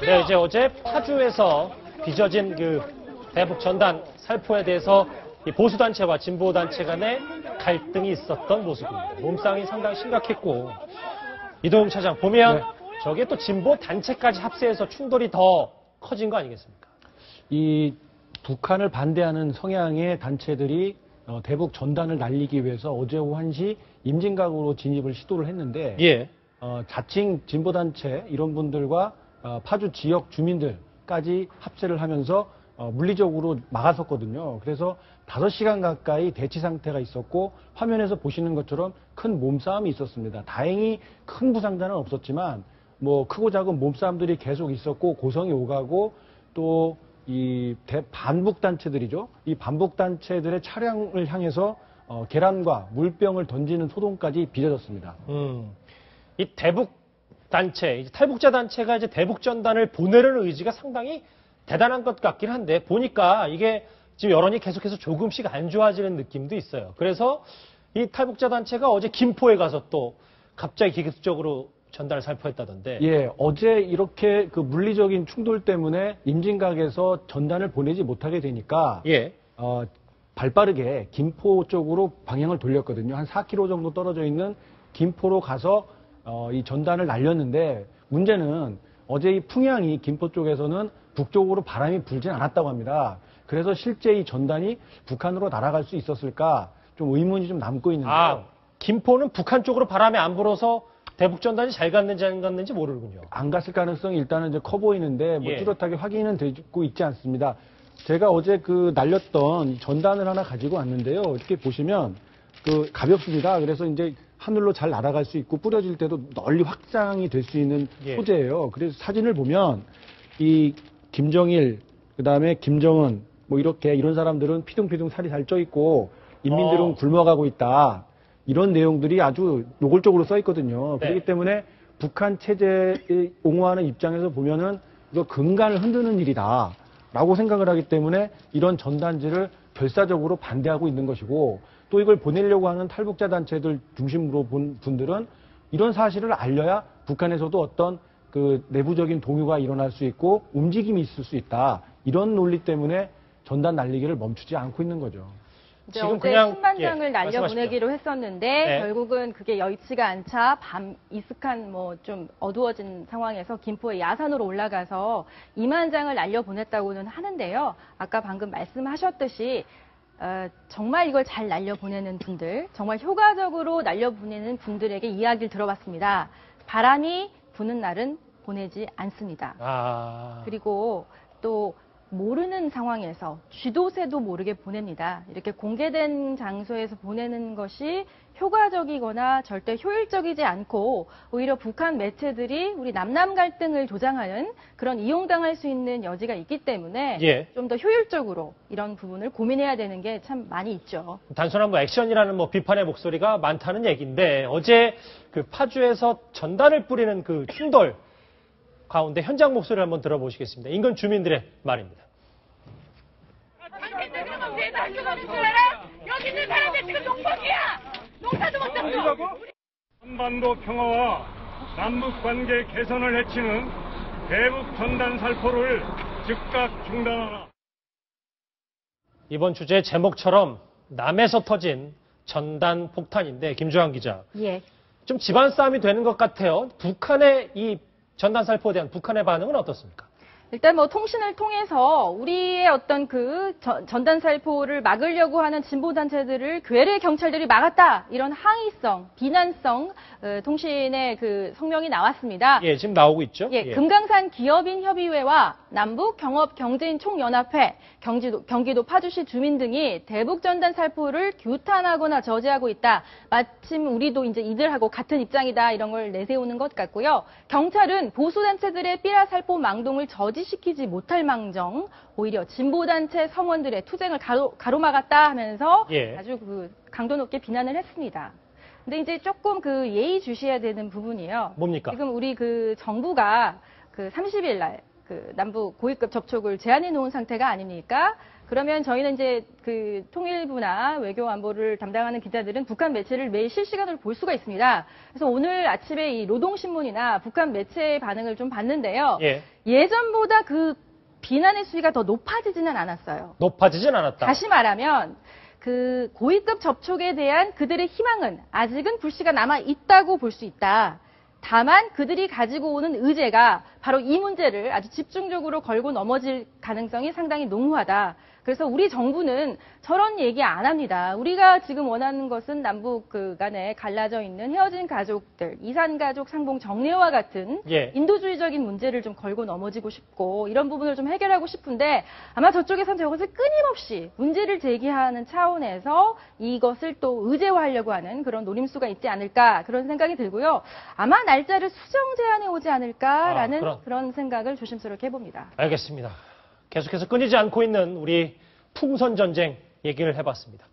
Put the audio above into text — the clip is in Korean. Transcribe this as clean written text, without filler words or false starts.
네, 이제 어제 파주에서 빚어진 그 대북 전단 살포에 대해서 이 보수단체와 진보단체 간의 갈등이 있었던 모습입니다. 몸싸움이 상당히 심각했고, 이동욱 차장 보면 저게 또 진보단체까지 합세해서 충돌이 더 커진 거 아니겠습니까? 이 북한을 반대하는 성향의 단체들이 대북 전단을 날리기 위해서 어제 오후 1시 임진각으로 진입을 시도를 했는데 자칭 진보단체 이런 분들과 파주 지역 주민들까지 합세를 하면서 물리적으로 막아섰거든요. 그래서 5시간 가까이 대치 상태가 있었고 화면에서 보시는 것처럼 큰 몸싸움이 있었습니다. 다행히 큰 부상자는 없었지만 뭐 크고 작은 몸싸움들이 계속 있었고 고성이 오가고 또 이 반북단체들이죠. 이 반북단체들의 차량을 향해서 계란과 물병을 던지는 소동까지 빚어졌습니다. 이 대북단체, 탈북자 단체가 이제 대북전단을 보내려는 의지가 상당히 대단한 것 같긴 한데 보니까 이게 지금 여론이 계속해서 조금씩 안 좋아지는 느낌도 있어요. 그래서 이 탈북자 단체가 어제 김포에 가서 또 갑자기 기습적으로 전단을 살포했다던데. 예, 어제 이렇게 그 물리적인 충돌 때문에 임진각에서 전단을 보내지 못하게 되니까 발빠르게 김포 쪽으로 방향을 돌렸거든요. 한 4km 정도 떨어져 있는 김포로 가서 이 전단을 날렸는데 문제는 어제 이 풍향이 김포 쪽에서는 북쪽으로 바람이 불진 않았다고 합니다. 그래서 실제 이 전단이 북한으로 날아갈 수 있었을까 좀 의문이 좀 남고 있는데요. 김포는 북한 쪽으로 바람이 안 불어서 대북 전단이 잘 갔는지 안 갔는지 모르군요. 안 갔을 가능성이 일단은 이제 커 보이는데 뭐 뚜렷하게 확인은 되고 있지 않습니다. 제가 어제 그 날렸던 전단을 하나 가지고 왔는데요. 이렇게 보시면 그 가볍습니다. 그래서 이제 하늘로 잘 날아갈 수 있고 뿌려질 때도 널리 확장이 될 수 있는 소재예요. 그래서 사진을 보면 이 김정일, 그다음에 김정은 뭐 이렇게 이런 사람들은 피둥피둥 살이 잘 쪄 있고 인민들은 굶어가고 있다. 이런 내용들이 아주 노골적으로 써 있거든요. 그렇기 때문에 북한 체제에 옹호하는 입장에서 보면은 이거 근간을 흔드는 일이다라고 생각을 하기 때문에 이런 전단지를 결사적으로 반대하고 있는 것이고 또 이걸 보내려고 하는 탈북자 단체들 중심으로 본 분들은 이런 사실을 알려야 북한에서도 어떤 그 내부적인 동요가 일어날 수 있고 움직임이 있을 수 있다. 이런 논리 때문에 전단 날리기를 멈추지 않고 있는 거죠. 지금 어제 그냥 10만 장을 날려보내기로 했었는데 결국은 그게 여의치가 않자 밤 이슥한 뭐 좀 어두워진 상황에서 김포의 야산으로 올라가서 2만 장을 날려보냈다고는 하는데요. 아까 방금 말씀하셨듯이 정말 이걸 잘 날려보내는 분들, 정말 효과적으로 날려보내는 분들에게 이야기를 들어봤습니다. 바람이 부는 날은 보내지 않습니다. 그리고 또 모르는 상황에서 쥐도 새도 모르게 보냅니다. 이렇게 공개된 장소에서 보내는 것이 효과적이거나 절대 효율적이지 않고 오히려 북한 매체들이 우리 남남 갈등을 조장하는 그런 이용당할 수 있는 여지가 있기 때문에 좀 더 효율적으로 이런 부분을 고민해야 되는 게 참 많이 있죠. 단순한 뭐 액션이라는 뭐 비판의 목소리가 많다는 얘기인데 어제 그 파주에서 전단을 뿌리는 그 충돌 가운데 현장 목소리를 한번 들어보시겠습니다. 인근 주민들의 말입니다. 여기 있는 사람들 지금 농번기야! 농사도 못 잡고! 한반도 평화와 남북 관계 개선을 해치는 대북 전단 살포를 즉각 중단하라. 이번 주제 제목처럼 남에서 터진 전단 폭탄인데 김주환 기자. 좀 집안 싸움이 되는 것 같아요. 북한의 이 전단 살포에 대한 북한의 반응은 어떻습니까? 일단 뭐 통신을 통해서 우리의 어떤 그 전단 살포를 막으려고 하는 진보 단체들을 괴뢰 경찰들이 막았다 이런 항의성, 비난성 통신의 그 성명이 나왔습니다. 지금 나오고 있죠. 금강산 기업인 협의회와 남북 경업 경제인 총연합회, 경기도 파주시 주민 등이 대북 전단 살포를 규탄하거나 저지하고 있다. 마침 우리도 이제 이들하고 같은 입장이다 이런 걸 내세우는 것 같고요. 경찰은 보수 단체들의 삐라 살포 망동을 저지시키지 못할 망정 오히려 진보단체 성원들의 투쟁을 가로막았다 하면서 아주 그 강도 높게 비난을 했습니다. 근데 이제 조금 그 예의 주시해야 되는 부분이에요. 뭡니까? 지금 우리 그 정부가 그 30일 날 그 남북 고위급 접촉을 제한해 놓은 상태가 아닙니까? 그러면 저희는 이제 그 통일부나 외교안보를 담당하는 기자들은 북한 매체를 매일 실시간으로 볼 수가 있습니다. 그래서 오늘 아침에 이 노동신문이나 북한 매체의 반응을 좀 봤는데요. 예. 예전보다 그 비난의 수위가 더 높아지지는 않았어요. 높아지진 않았다. 다시 말하면 그 고위급 접촉에 대한 그들의 희망은 아직은 불씨가 남아 있다고 볼 수 있다. 다만 그들이 가지고 오는 의제가 바로 이 문제를 아주 집중적으로 걸고 넘어질 가능성이 상당히 농후하다. 그래서 우리 정부는 저런 얘기 안 합니다. 우리가 지금 원하는 것은 남북 간에 갈라져 있는 헤어진 가족들, 이산가족 상봉 정례와 같은 예. 인도주의적인 문제를 좀 걸고 넘어지고 싶고 이런 부분을 좀 해결하고 싶은데 아마 저쪽에선 저것을 끊임없이 문제를 제기하는 차원에서 이것을 또 의제화하려고 하는 그런 노림수가 있지 않을까 그런 생각이 들고요. 아마 날짜를 수정 제한해 오지 않을까라는 그런 생각을 조심스럽게 해봅니다. 알겠습니다. 계속해서 끊이지 않고 있는 우리 풍선 전쟁 얘기를 해봤습니다.